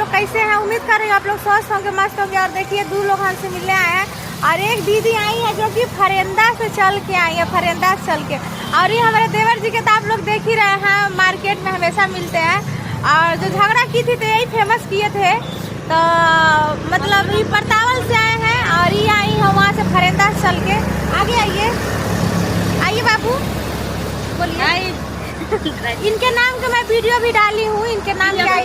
लोग कैसे हैं? उम्मीद कर रही हूँ आप लोग स्वस्थ होंगे, मस्त होंगे। और देखिए 2 लोग हमसे मिलने आए हैं और एक दीदी आई है जो कि फरेंदा से चल के आई है, फरेंदा से चल के। और ये हमारे देवर जी के तो आप लोग देख ही रहे हैं, मार्केट में हमेशा मिलते हैं। और जो झगड़ा की थी तो यही फेमस किए थे। तो मतलब ये परतावल से आए हैं और ये आई है वहाँ से फरेंदा से चल के। आगे आइए बाबू, बोलिए। इनके नाम का मैं वीडियो भी डाली हूँ। इनके नाम क्या है?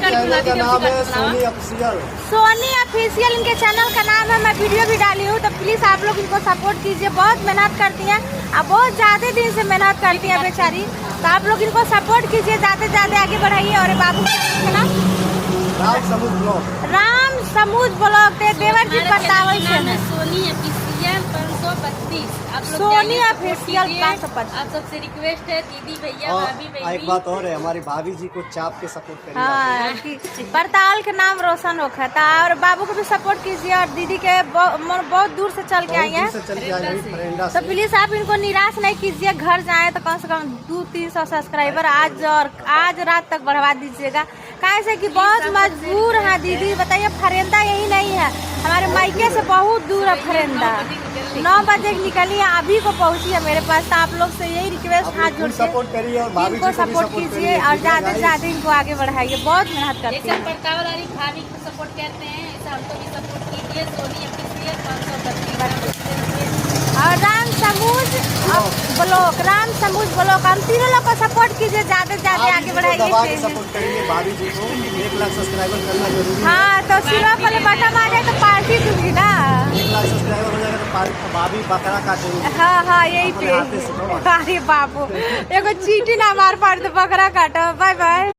सोनी ऑफिशियल इनके चैनल का नाम है। मैं वीडियो भी डाली हूँ, तो प्लीज आप लोग इनको सपोर्ट कीजिए। बहुत मेहनत करती हैं और बहुत ज्यादा दिन से मेहनत करती हैं बेचारी। तो आप लोग इनको सपोर्ट कीजिए, ज्यादा ज्यादा आगे बढ़ाइए। और बाबू का नाम राम समुद्र ब्लॉग थे, देवर जी परतावल से। सोनी ऑफिशियल 532। सोनी ऑफिशियल 532। आप सबसे रिक्वेस्ट है दीदी भैया भाभी बहनी। एक बात और है, हमारी भाभी जी को चाप के सपोर्ट करिए। हाँ, परताल के नाम रोशन रखा था। और बाबू को भी सपोर्ट कीजिए। और दीदी के बहुत दूर से चल के आई हैं, तो प्लीज आप इनको निराश नहीं कीजिए। घर जाए तो कम से कम 200-300 सब्सक्राइबर आज रात तक बढ़वा दीजिएगा। कैसे कि बहुत मजबूर है दीदी। बताइए, फरेंदा यही नहीं है, हमारे मायके से बहुत दूर है फरेंदा। 9 बजे निकली है, अभी को पहुंची है मेरे पास। तो आप लोग से यही रिक्वेस्ट, हाथ जोड़ के सपोर्ट करिए और इनको सपोर्ट कीजिए और ज्यादा से ज्यादा इनको आगे बढ़ाइए। बहुत मेहनत करते हैं। परतावल वाली भाभी को सपोर्ट करते हैं, ऐसा हमको भी सपोर्ट कीजिए। सोनी ऑफिशियल 532। और राम समुद्र ब्लॉक, हम तीनों लोग को सपोर्ट कीजिए, ज्यादा से ज्यादा आगे बढ़ाइए। सपोर्ट करिए भाभी जी को। 1 लाख सब्सक्राइबर करना जरूरी है। हाँ, तो सिर्फ वाले बटन आ जाए तो पार्टी दूंगी ना। 1 लाख सब्सक्राइबर हो जाएगा तो भाभी बकरा काटेंगे। हाँ यही पे। अरे बाबू, एगो चीटी ना मार पाड़ तो बकरा काटो। Bye bye.